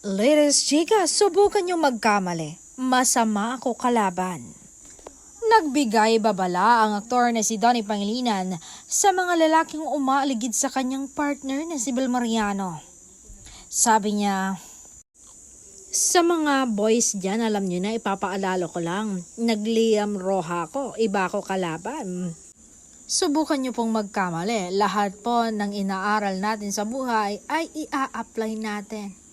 Ladies, chika, subukan nyo magkamali. Masama ako kalaban. Nagbigay babala ang aktor na si Donnie Pangilinan sa mga lalaking umaaligid sa kanyang partner na si Bel Mariano. Sabi niya, sa mga boys dyan, alam nyo na, ipapaalala ko lang, nag-Liam Roja ko, iba ko kalaban. Subukan nyo pong magkamali. Lahat po ng inaaral natin sa buhay ay ia-apply natin.